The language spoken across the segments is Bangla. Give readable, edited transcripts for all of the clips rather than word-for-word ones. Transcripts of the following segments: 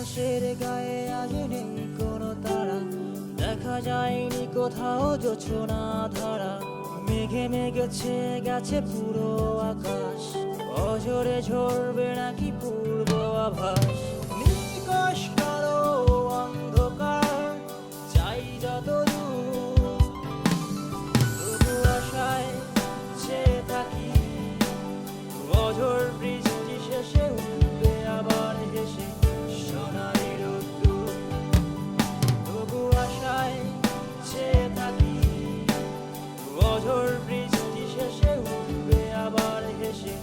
আকাশের গায়ে আজ নেই কোনো তারা, দেখা যায়নি কোথাও জোছনা ধারা। মেঘে মেঘে ছেয়ে গেছে পুরো আকাশ, অঝরে ঝরবে নাকি পূর্ব আভাস। নিকশ কালো অন্ধকার চাই যত দূর, তবু আশায় চেয়ে থাকি অঝোর বৃষ্টি শেষে উঠবে আবার হেসে সোনালি রোদ্দুর। তবু আশায় চেয়ে থাকি অঝোর বৃষ্টি শেষে উঠবে আবার হেসে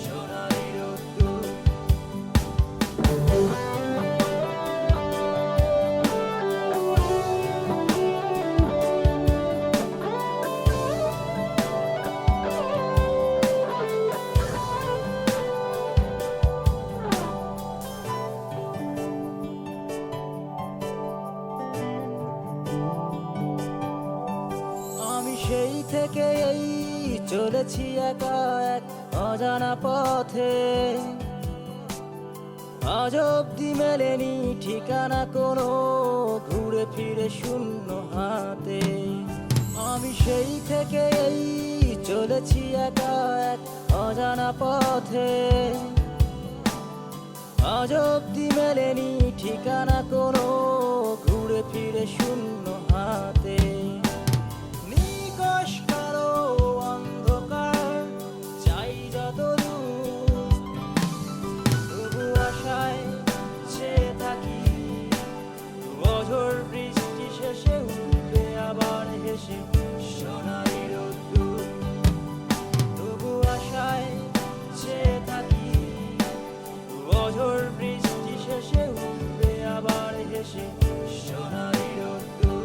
সোনালি রোদ্দুর। সেই থেকে এই চলেছি একা এক অজানা পথে, আজ অব্দি মেলেনি ঠিকানা কোনো, ঘুরে ফিরে শূন্য হাতে। আমি সেই থেকে এই চলেছি একা এক অজানা পথে, আজ অব্দি মেলেনি ঠিকানা কোনো, ঘুরে ফিরে শূন্য হাতে। নিকশ কালো অন্ধকার চাই যত দূর, তবু আশায় চেয়ে থাকি অঝোর বৃষ্টি শেষে উঠবে আবার হেসে সোনালি রোদ্দুর। তবু আশায় চেয়ে থাকি অঝোর বৃষ্টি শেষে উঠবে আবার হেসে সোনালি রোদ্দুর।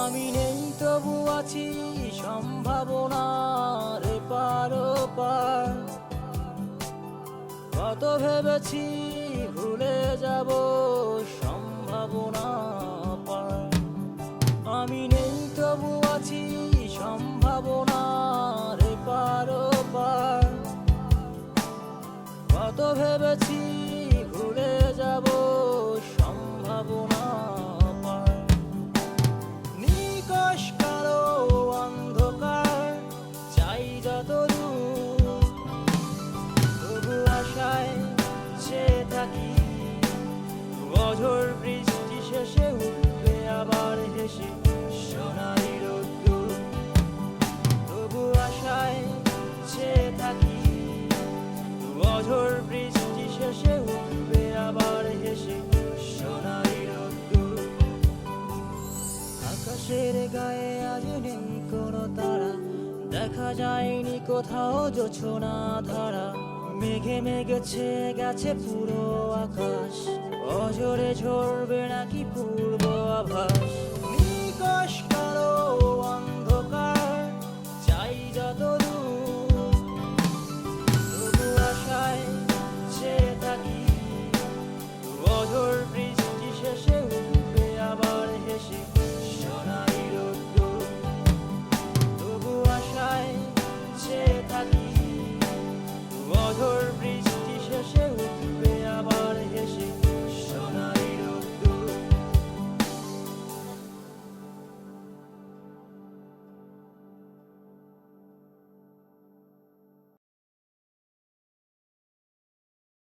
আমি নেই তবু আছি সম্ভাবনার এপার ওপার, কত ভেবেছি ভুলে যাব সম্ভাবনা পার। আমি নেই তবু আছি সম্ভাবনার এপার ওপার, কত ভেবেছি ভুলে যাব সম্ভাবনা পার। নিকশ কালো অন্ধকার চাই যত দূর, তবু আশায় চেয়ে থাকি অঝোর বৃষ্টি শেষে উঠবে আবার হেসে সোনালি রোদ্দুর। তবু আশায় চেয়ে থাকি অঝোর বৃষ্টি শেষে উঠবে আবার হেসে সোনালি রোদ্দুর। আকাশের গায়ে আজ নেই কোনো তারা, দেখা যায়নি কোথাও জোছনা ধারা। মেঘে মেঘে ছেয়ে গেছে পুরো আকাশ, অঝরে ঝরবে নাকি পূর্ব আভাস।